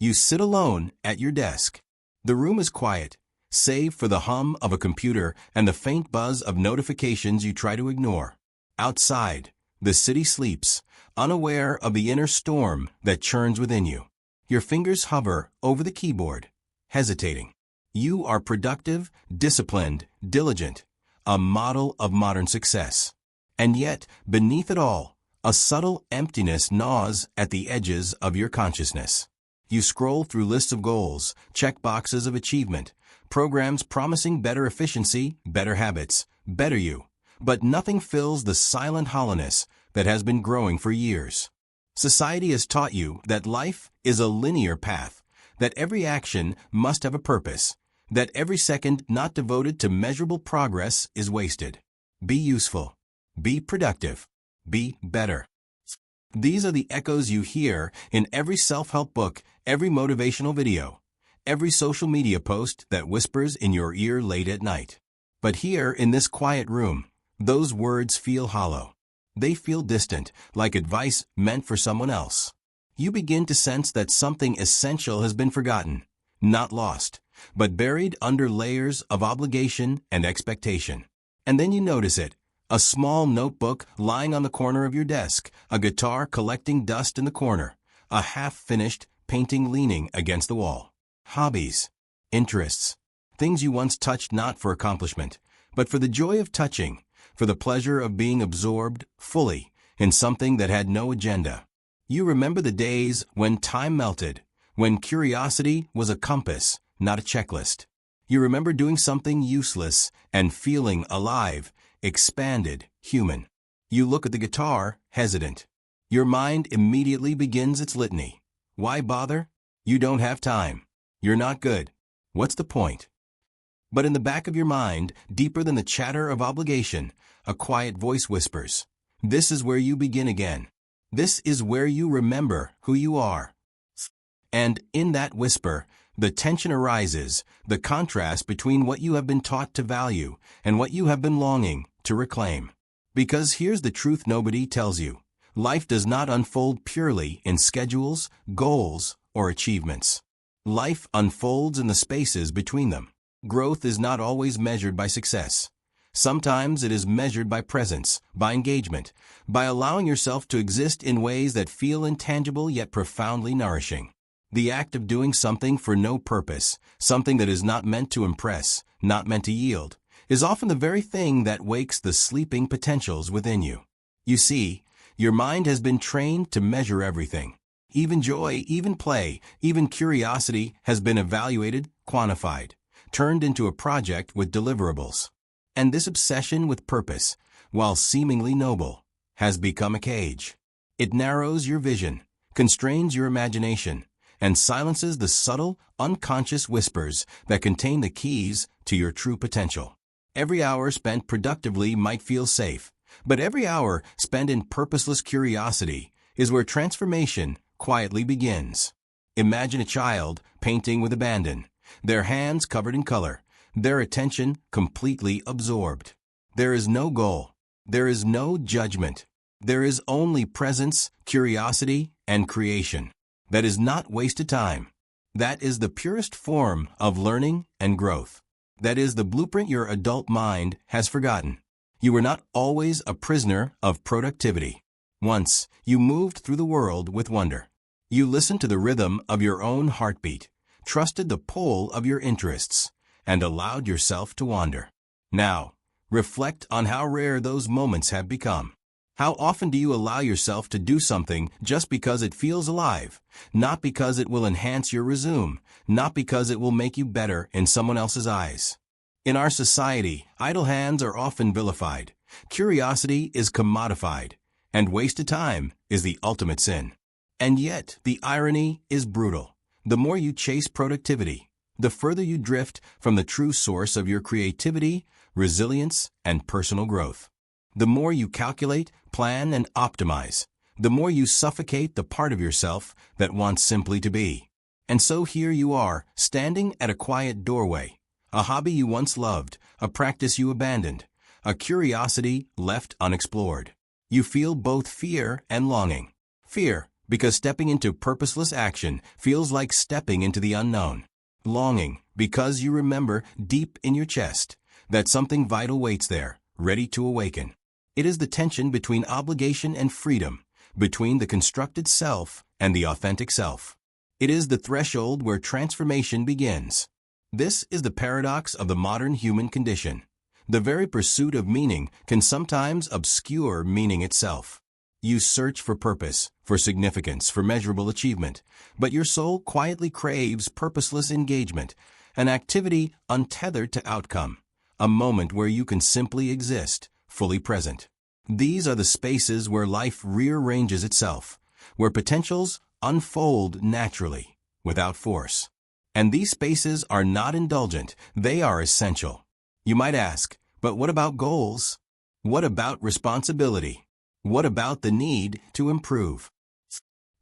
You sit alone at your desk. The room is quiet, save for the hum of a computer and the faint buzz of notifications you try to ignore. Outside, the city sleeps, unaware of the inner storm that churns within you. Your fingers hover over the keyboard, hesitating. You are productive, disciplined, diligent, a model of modern success. And yet, beneath it all, a subtle emptiness gnaws at the edges of your consciousness. You scroll through lists of goals, check boxes of achievement, programs promising better efficiency, better habits, better you. But nothing fills the silent hollowness that has been growing for years. Society has taught you that life is a linear path, that every action must have a purpose, that every second not devoted to measurable progress is wasted. Be useful. Be productive. Be better. These are the echoes you hear in every self-help book, every motivational video, every social media post that whispers in your ear late at night. But here in this quiet room, those words feel hollow. They feel distant, like advice meant for someone else. You begin to sense that something essential has been forgotten, not lost, but buried under layers of obligation and expectation. And then you notice it. A small notebook lying on the corner of your desk, a guitar collecting dust in the corner, a half-finished painting leaning against the wall. Hobbies, interests, things you once touched not for accomplishment, but for the joy of touching, for the pleasure of being absorbed fully in something that had no agenda. You remember the days when time melted, when curiosity was a compass, not a checklist. You remember doing something useless and feeling alive, expanded, human. You look at the guitar, hesitant. Your mind immediately begins its litany. Why bother? You don't have time. You're not good. What's the point? But in the back of your mind, deeper than the chatter of obligation, a quiet voice whispers, "This is where you begin again. This is where you remember who you are." And in that whisper, the tension arises, the contrast between what you have been taught to value and what you have been longing to reclaim. Because here's the truth nobody tells you. Life does not unfold purely in schedules, goals, or achievements. Life unfolds in the spaces between them. Growth is not always measured by success. Sometimes it is measured by presence, by engagement, by allowing yourself to exist in ways that feel intangible yet profoundly nourishing. The act of doing something for no purpose, something that is not meant to impress, not meant to yield, is often the very thing that wakes the sleeping potentials within you. You see, your mind has been trained to measure everything. Even joy, even play, even curiosity has been evaluated, quantified, turned into a project with deliverables. And this obsession with purpose, while seemingly noble, has become a cage. It narrows your vision, constrains your imagination, and silences the subtle, unconscious whispers that contain the keys to your true potential. Every hour spent productively might feel safe, but every hour spent in purposeless curiosity is where transformation quietly begins. Imagine a child painting with abandon, their hands covered in color, their attention completely absorbed. There is no goal. There is no judgment. There is only presence, curiosity, and creation. That is not wasted time. That is the purest form of learning and growth. That is the blueprint your adult mind has forgotten. You were not always a prisoner of productivity. Once, you moved through the world with wonder. You listened to the rhythm of your own heartbeat, trusted the pull of your interests, and allowed yourself to wander. Now, reflect on how rare those moments have become. How often do you allow yourself to do something just because it feels alive, not because it will enhance your resume, not because it will make you better in someone else's eyes? In our society, idle hands are often vilified, curiosity is commodified, and wasted time is the ultimate sin. And yet, the irony is brutal. The more you chase productivity, the further you drift from the true source of your creativity, resilience, and personal growth. The more you calculate, plan, and optimize, the more you suffocate the part of yourself that wants simply to be. And so here you are, standing at a quiet doorway, a hobby you once loved, a practice you abandoned, a curiosity left unexplored. You feel both fear and longing. Fear, because stepping into purposeless action feels like stepping into the unknown. Longing, because you remember deep in your chest that something vital waits there, ready to awaken. It is the tension between obligation and freedom, between the constructed self and the authentic self. It is the threshold where transformation begins. This is the paradox of the modern human condition. The very pursuit of meaning can sometimes obscure meaning itself. You search for purpose, for significance, for measurable achievement, but your soul quietly craves purposeless engagement, an activity untethered to outcome, a moment where you can simply exist, fully present. These are the spaces where life rearranges itself, where potentials unfold naturally, without force. And these spaces are not indulgent, they are essential. You might ask, but what about goals? What about responsibility? What about the need to improve?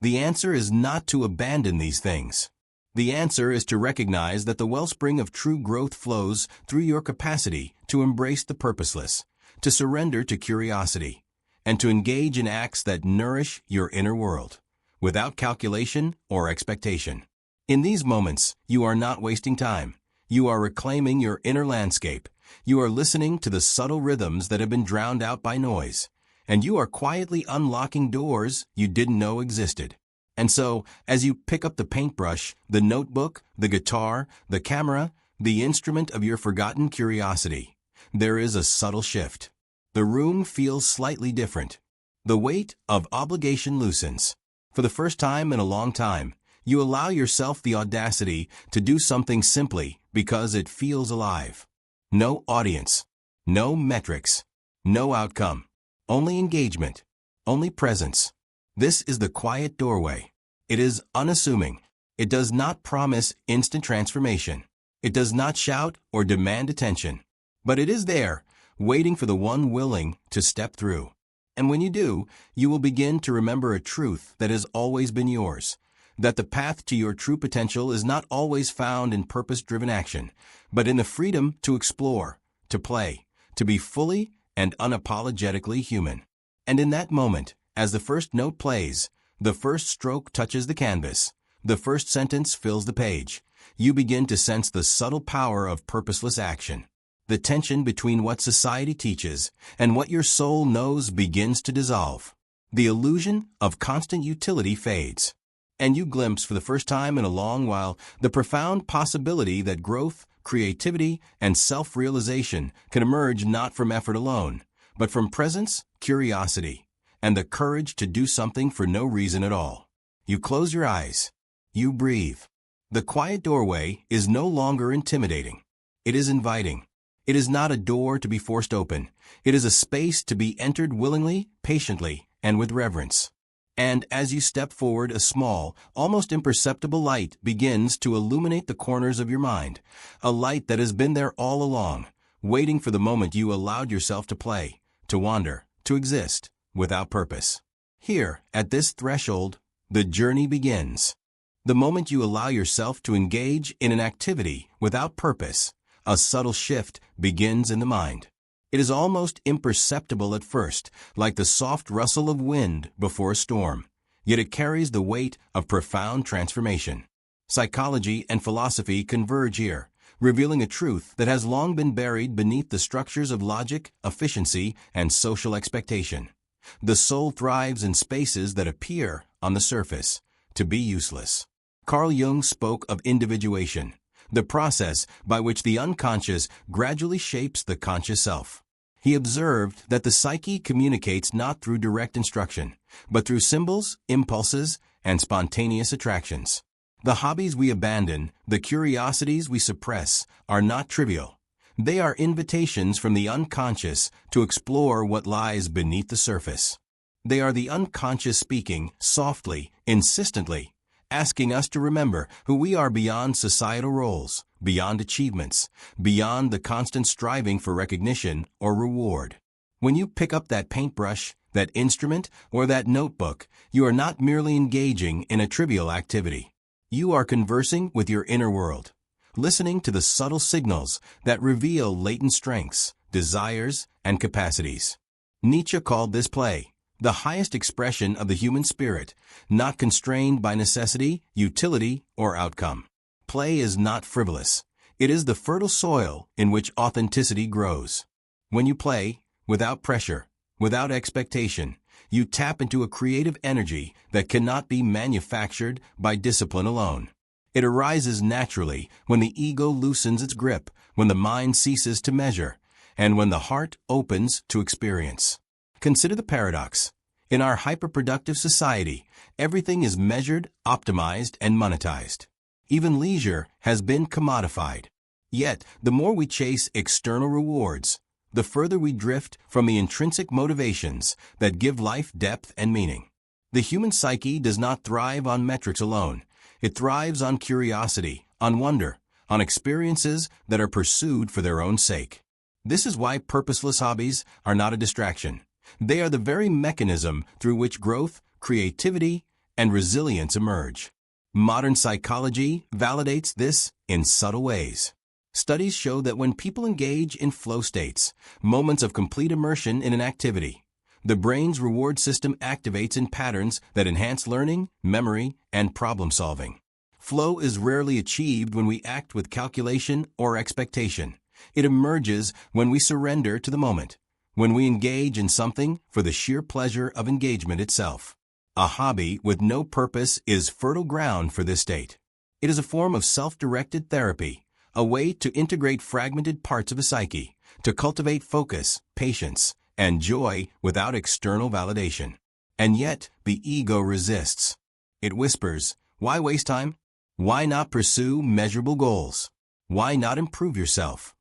The answer is not to abandon these things. The answer is to recognize that the wellspring of true growth flows through your capacity to embrace the purposeless, to surrender to curiosity, and to engage in acts that nourish your inner world, without calculation or expectation. In these moments, you are not wasting time. You are reclaiming your inner landscape. You are listening to the subtle rhythms that have been drowned out by noise. And you are quietly unlocking doors you didn't know existed. And so, as you pick up the paintbrush, the notebook, the guitar, the camera, the instrument of your forgotten curiosity, there is a subtle shift. The room feels slightly different. The weight of obligation loosens. For the first time in a long time, you allow yourself the audacity to do something simply because it feels alive. No audience, no metrics, no outcome, only engagement, only presence. This is the quiet doorway. It is unassuming. It does not promise instant transformation. It does not shout or demand attention. But it is there, waiting for the one willing to step through. And when you do, you will begin to remember a truth that has always been yours. That the path to your true potential is not always found in purpose-driven action, but in the freedom to explore, to play, to be fully and unapologetically human. And in that moment, as the first note plays, the first stroke touches the canvas, the first sentence fills the page, you begin to sense the subtle power of purposeless action. The tension between what society teaches and what your soul knows begins to dissolve. The illusion of constant utility fades. And you glimpse for the first time in a long while the profound possibility that growth, creativity, and self-realization can emerge not from effort alone, but from presence, curiosity, and the courage to do something for no reason at all. You close your eyes. You breathe. The quiet doorway is no longer intimidating. It is inviting. It is not a door to be forced open. It is a space to be entered willingly, patiently, and with reverence. And as you step forward, a small, almost imperceptible light begins to illuminate the corners of your mind, a light that has been there all along, waiting for the moment you allowed yourself to play, to wander, to exist, without purpose. Here, at this threshold, the journey begins. The moment you allow yourself to engage in an activity without purpose, a subtle shift begins in the mind. It is almost imperceptible at first, like the soft rustle of wind before a storm, yet it carries the weight of profound transformation. Psychology and philosophy converge here, revealing a truth that has long been buried beneath the structures of logic, efficiency, and social expectation. The soul thrives in spaces that appear, on the surface, to be useless. Carl Jung spoke of individuation, the process by which the unconscious gradually shapes the conscious self. He observed that the psyche communicates not through direct instruction, but through symbols, impulses, and spontaneous attractions. The hobbies we abandon, the curiosities we suppress, are not trivial. They are invitations from the unconscious to explore what lies beneath the surface. They are the unconscious speaking, softly, insistently, asking us to remember who we are beyond societal roles, beyond achievements, beyond the constant striving for recognition or reward. When you pick up that paintbrush, that instrument, or that notebook, you are not merely engaging in a trivial activity. You are conversing with your inner world, listening to the subtle signals that reveal latent strengths, desires, and capacities. Nietzsche called this play the highest expression of the human spirit, not constrained by necessity, utility, or outcome. Play is not frivolous. It is the fertile soil in which authenticity grows. When you play, without pressure, without expectation, you tap into a creative energy that cannot be manufactured by discipline alone. It arises naturally when the ego loosens its grip, when the mind ceases to measure, and when the heart opens to experience. Consider the paradox. In our hyperproductive society, everything is measured, optimized, and monetized. Even leisure has been commodified. Yet, the more we chase external rewards, the further we drift from the intrinsic motivations that give life depth and meaning. The human psyche does not thrive on metrics alone. It thrives on curiosity, on wonder, on experiences that are pursued for their own sake. This is why purposeless hobbies are not a distraction. They are the very mechanism through which growth, creativity, and resilience emerge. Modern psychology validates this in subtle ways. Studies show that when people engage in flow states, moments of complete immersion in an activity, the brain's reward system activates in patterns that enhance learning, memory, and problem-solving. Flow is rarely achieved when we act with calculation or expectation. It emerges when we surrender to the moment, when we engage in something for the sheer pleasure of engagement itself. A hobby with no purpose is fertile ground for this state. It is a form of self-directed therapy, a way to integrate fragmented parts of a psyche, to cultivate focus, patience, and joy without external validation. And yet, the ego resists. It whispers, why waste time? Why not pursue measurable goals? Why not improve yourself?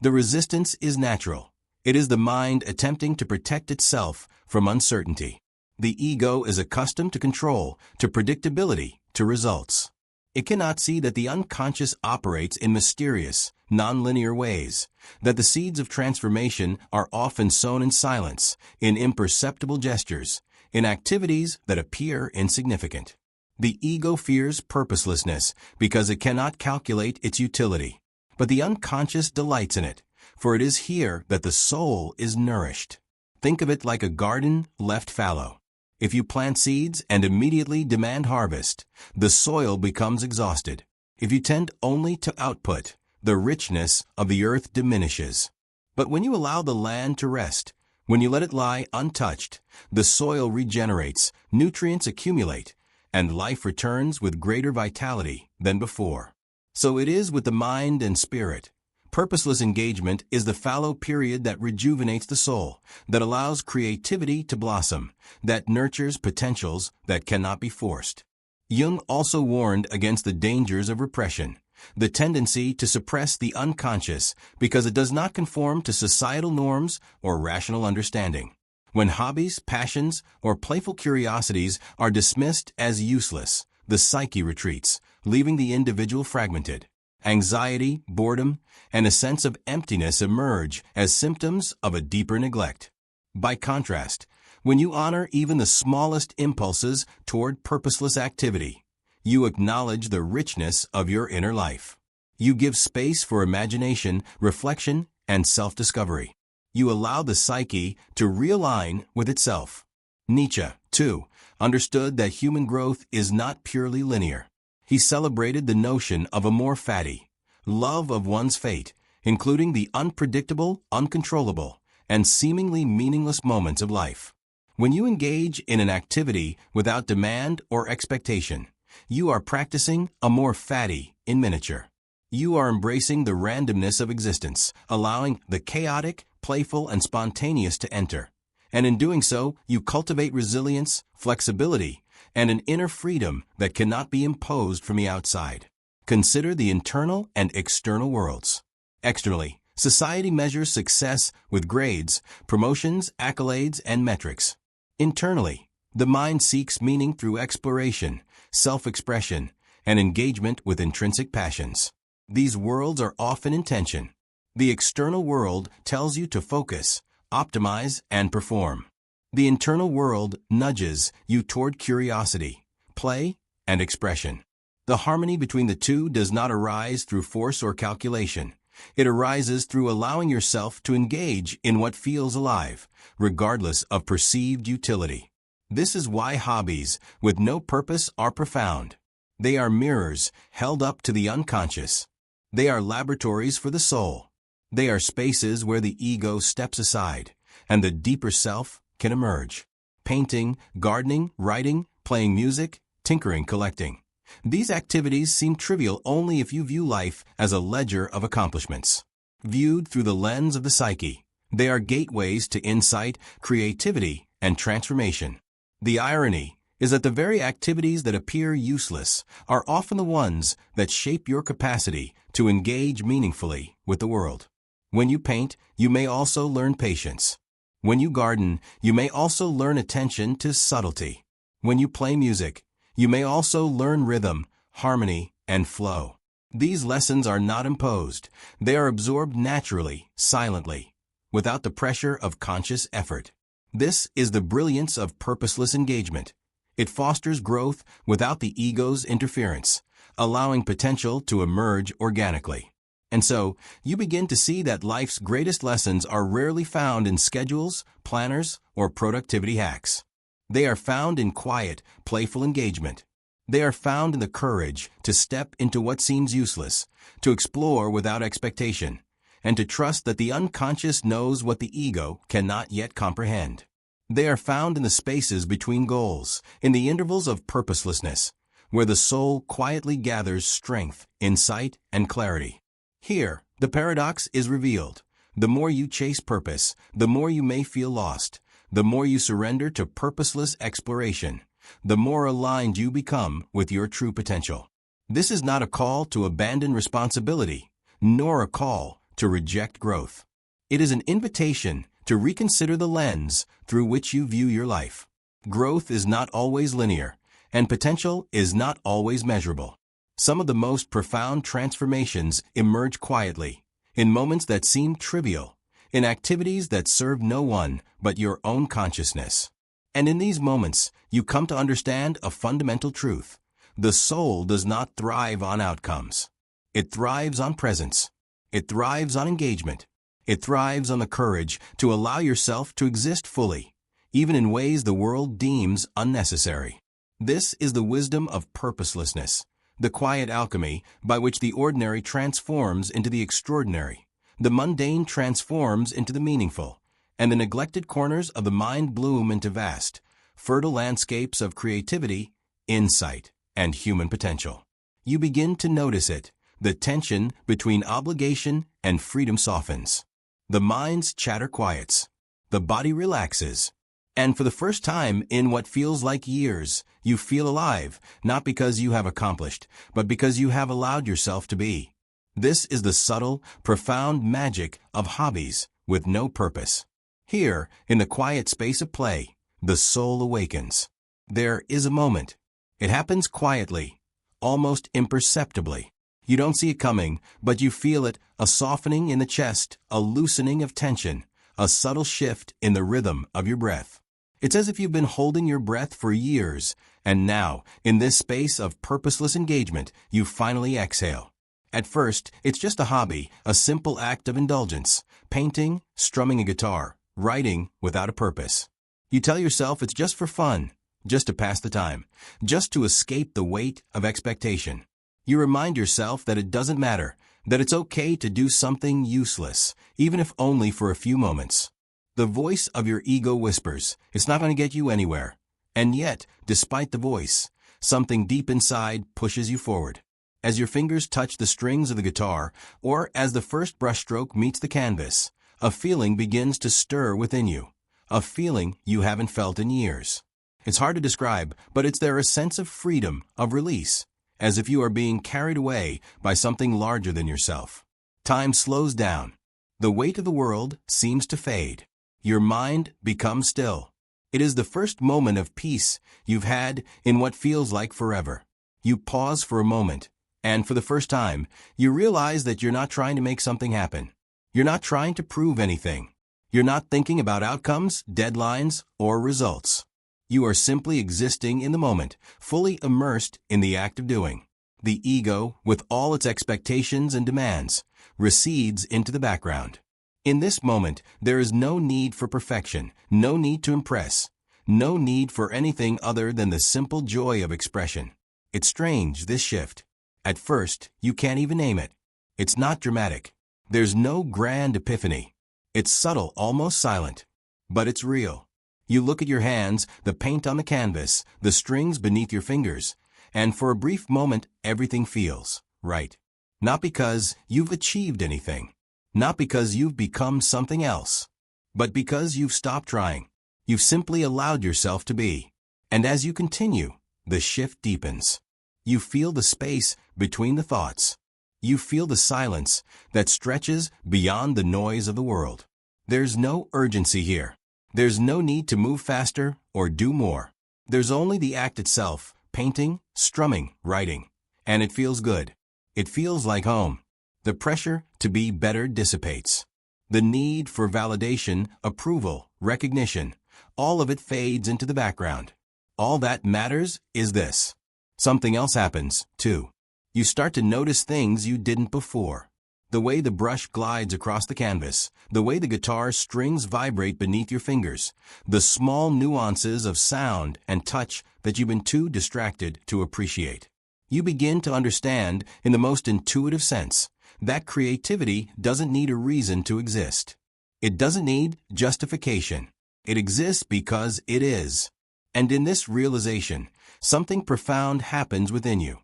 The resistance is natural. It is the mind attempting to protect itself from uncertainty. The ego is accustomed to control, to predictability, to results. It cannot see that the unconscious operates in mysterious, nonlinear ways, that the seeds of transformation are often sown in silence, in imperceptible gestures, in activities that appear insignificant. The ego fears purposelessness because it cannot calculate its utility, but the unconscious delights in it, for it is here that the soul is nourished. Think of it like a garden left fallow. If you plant seeds and immediately demand harvest, the soil becomes exhausted. If you tend only to output, the richness of the earth diminishes. But when you allow the land to rest, when you let it lie untouched, the soil regenerates, nutrients accumulate, and life returns with greater vitality than before. So it is with the mind and spirit. Purposeless engagement is the fallow period that rejuvenates the soul, that allows creativity to blossom, that nurtures potentials that cannot be forced. Jung also warned against the dangers of repression, the tendency to suppress the unconscious because it does not conform to societal norms or rational understanding. When hobbies, passions, or playful curiosities are dismissed as useless, the psyche retreats, leaving the individual fragmented. Anxiety, boredom, and a sense of emptiness emerge as symptoms of a deeper neglect. By contrast, when you honor even the smallest impulses toward purposeless activity, you acknowledge the richness of your inner life. You give space for imagination, reflection, and self-discovery. You allow the psyche to realign with itself. Nietzsche, too, understood that human growth is not purely linear. He celebrated the notion of amor fati, love of one's fate, including the unpredictable, uncontrollable, and seemingly meaningless moments of life. When you engage in an activity without demand or expectation, you are practicing amor fati in miniature. You are embracing the randomness of existence, allowing the chaotic, playful, and spontaneous to enter. And in doing so, you cultivate resilience, flexibility, and an inner freedom that cannot be imposed from the outside. Consider the internal and external worlds. Externally, society measures success with grades, promotions, accolades, and metrics. Internally, the mind seeks meaning through exploration, self-expression, and engagement with intrinsic passions. These worlds are often in tension. The external world tells you to focus, optimize, and perform. The internal world nudges you toward curiosity, play, and expression. The harmony between the two does not arise through force or calculation. It arises through allowing yourself to engage in what feels alive, regardless of perceived utility. This is why hobbies with no purpose are profound. They are mirrors held up to the unconscious. They are laboratories for the soul. They are spaces where the ego steps aside, and the deeper self can emerge. Painting, gardening, writing, playing music, tinkering, collecting. These activities seem trivial only if you view life as a ledger of accomplishments. Viewed through the lens of the psyche, they are gateways to insight, creativity, and transformation. The irony is that the very activities that appear useless are often the ones that shape your capacity to engage meaningfully with the world. When you paint, you may also learn patience. When you garden, you may also learn attention to subtlety. When you play music, you may also learn rhythm, harmony, and flow. These lessons are not imposed. They are absorbed naturally, silently, without the pressure of conscious effort. This is the brilliance of purposeless engagement. It fosters growth without the ego's interference, allowing potential to emerge organically. And so, you begin to see that life's greatest lessons are rarely found in schedules, planners, or productivity hacks. They are found in quiet, playful engagement. They are found in the courage to step into what seems useless, to explore without expectation, and to trust that the unconscious knows what the ego cannot yet comprehend. They are found in the spaces between goals, in the intervals of purposelessness, where the soul quietly gathers strength, insight, and clarity. Here, the paradox is revealed. The more you chase purpose, the more you may feel lost. The more you surrender to purposeless exploration, the more aligned you become with your true potential. This is not a call to abandon responsibility, nor a call to reject growth. It is an invitation to reconsider the lens through which you view your life. Growth is not always linear, and potential is not always measurable. Some of the most profound transformations emerge quietly, in moments that seem trivial, in activities that serve no one but your own consciousness. And in these moments, you come to understand a fundamental truth. The soul does not thrive on outcomes. It thrives on presence. It thrives on engagement. It thrives on the courage to allow yourself to exist fully, even in ways the world deems unnecessary. This is the wisdom of purposelessness, the quiet alchemy by which the ordinary transforms into the extraordinary, the mundane transforms into the meaningful, and the neglected corners of the mind bloom into vast, fertile landscapes of creativity, insight, and human potential. You begin to notice it. The tension between obligation and freedom softens. The mind's chatter quiets. The body relaxes. And for the first time in what feels like years, you feel alive, not because you have accomplished, but because you have allowed yourself to be. This is the subtle, profound magic of hobbies with no purpose. Here, in the quiet space of play, the soul awakens. There is a moment. It happens quietly, almost imperceptibly. You don't see it coming, but you feel it, a softening in the chest, a loosening of tension, a subtle shift in the rhythm of your breath. It's as if you've been holding your breath for years, and now, in this space of purposeless engagement, you finally exhale. At first, it's just a hobby, a simple act of indulgence, painting, strumming a guitar, writing without a purpose. You tell yourself it's just for fun, just to pass the time, just to escape the weight of expectation. You remind yourself that it doesn't matter, that it's okay to do something useless, even if only for a few moments. The voice of your ego whispers, it's not going to get you anywhere. And yet, despite the voice, something deep inside pushes you forward. As your fingers touch the strings of the guitar, or as the first brushstroke meets the canvas, a feeling begins to stir within you, a feeling you haven't felt in years. It's hard to describe, but it's there a sense of freedom, of release, as if you are being carried away by something larger than yourself. Time slows down. The weight of the world seems to fade. Your mind becomes still. It is the first moment of peace you've had in what feels like forever. You pause for a moment, and for the first time, you realize that you're not trying to make something happen. You're not trying to prove anything. You're not thinking about outcomes, deadlines, or results. You are simply existing in the moment, fully immersed in the act of doing. The ego, with all its expectations and demands, recedes into the background. In this moment, there is no need for perfection, no need to impress, no need for anything other than the simple joy of expression. It's strange, this shift. At first, you can't even name it. It's not dramatic. There's no grand epiphany. It's subtle, almost silent. But it's real. You look at your hands, the paint on the canvas, the strings beneath your fingers, and for a brief moment, everything feels right. Not because you've achieved anything, not because you've become something else, but because you've stopped trying. You've simply allowed yourself to be. And as you continue, the shift deepens. You feel the space between the thoughts. You feel the silence that stretches beyond the noise of the world. There's no urgency here. There's no need to move faster or do more. There's only the act itself, painting, strumming, writing. And it feels good. It feels like home. The pressure to be better dissipates. The need for validation, approval, recognition, all of it fades into the background. All that matters is this. Something else happens, too. You start to notice things you didn't before. The way the brush glides across the canvas, the way the guitar strings vibrate beneath your fingers, the small nuances of sound and touch that you've been too distracted to appreciate. You begin to understand, in the most intuitive sense, that creativity doesn't need a reason to exist. It doesn't need justification. It exists because it is. And in this realization, something profound happens within you.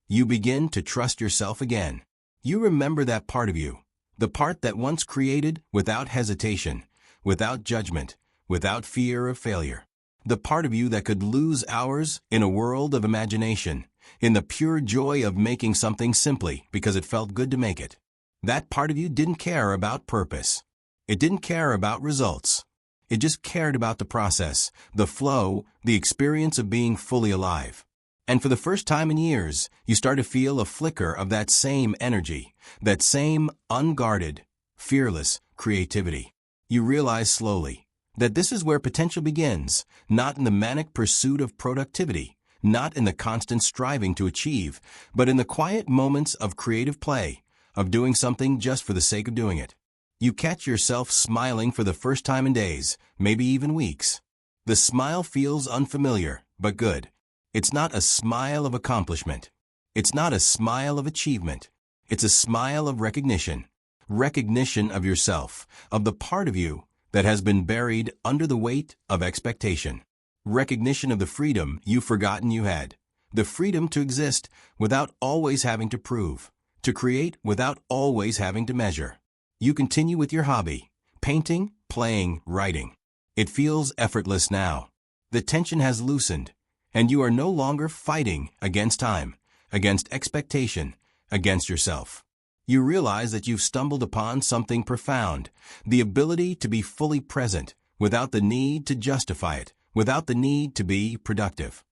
You begin to trust yourself again. You remember that part of you, the part that once created without hesitation, without judgment, without fear of failure. The part of you that could lose hours in a world of imagination, in the pure joy of making something simply because it felt good to make it. That part of you didn't care about purpose. It didn't care about results. It just cared about the process, the flow, the experience of being fully alive. And for the first time in years, you start to feel a flicker of that same energy, that same unguarded, fearless creativity. You realize slowly that this is where potential begins, not in the manic pursuit of productivity, not in the constant striving to achieve, but in the quiet moments of creative play, of doing something just for the sake of doing it. You catch yourself smiling for the first time in days, maybe even weeks. The smile feels unfamiliar, but good. It's not a smile of accomplishment. It's not a smile of achievement. It's a smile of recognition. Recognition of yourself, of the part of you that has been buried under the weight of expectation. Recognition of the freedom you've forgotten you had. The freedom to exist without always having to prove. To create without always having to measure. You continue with your hobby, painting, playing, writing. It feels effortless now. The tension has loosened. And you are no longer fighting against time, against expectation, against yourself. You realize that you've stumbled upon something profound, the ability to be fully present without the need to justify it, without the need to be productive.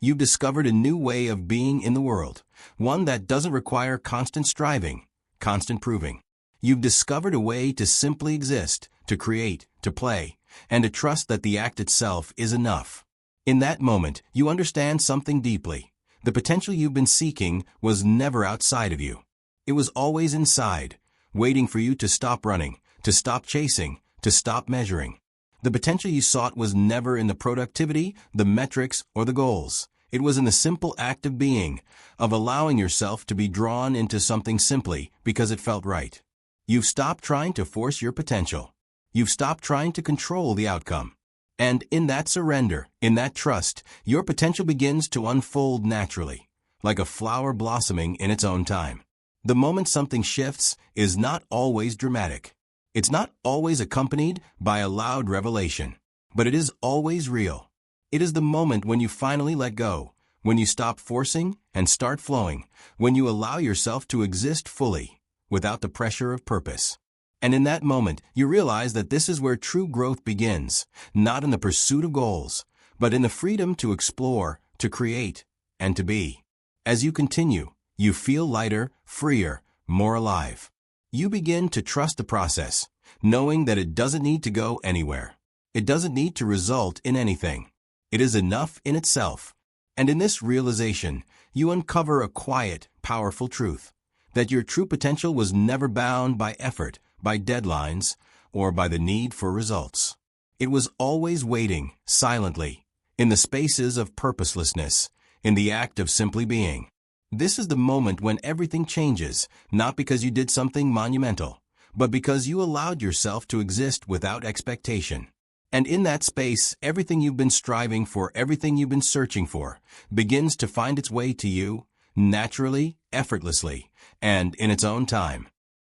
You've discovered a new way of being in the world, one that doesn't require constant striving, constant proving. You've discovered a way to simply exist, to create, to play, and to trust that the act itself is enough. In that moment, you understand something deeply. The potential you've been seeking was never outside of you. It was always inside, waiting for you to stop running, to stop chasing, to stop measuring. The potential you sought was never in the productivity, the metrics, or the goals. It was in the simple act of being, of allowing yourself to be drawn into something simply because it felt right. You've stopped trying to force your potential. You've stopped trying to control the outcome. And in that surrender, in that trust, your potential begins to unfold naturally, like a flower blossoming in its own time. The moment something shifts is not always dramatic. It's not always accompanied by a loud revelation, but it is always real. It is the moment when you finally let go, when you stop forcing and start flowing, when you allow yourself to exist fully, without the pressure of purpose. And in that moment, you realize that this is where true growth begins, not in the pursuit of goals, but in the freedom to explore, to create, and to be. As you continue, you feel lighter, freer, more alive. You begin to trust the process, knowing that it doesn't need to go anywhere. It doesn't need to result in anything. It is enough in itself. And in this realization, you uncover a quiet, powerful truth, that your true potential was never bound by effort, by deadlines, or by the need for results. It was always waiting, silently, in the spaces of purposelessness, in the act of simply being. This is the moment when everything changes, not because you did something monumental, but because you allowed yourself to exist without expectation. And in that space, everything you've been striving for, everything you've been searching for, begins to find its way to you, naturally, effortlessly, and in its own time.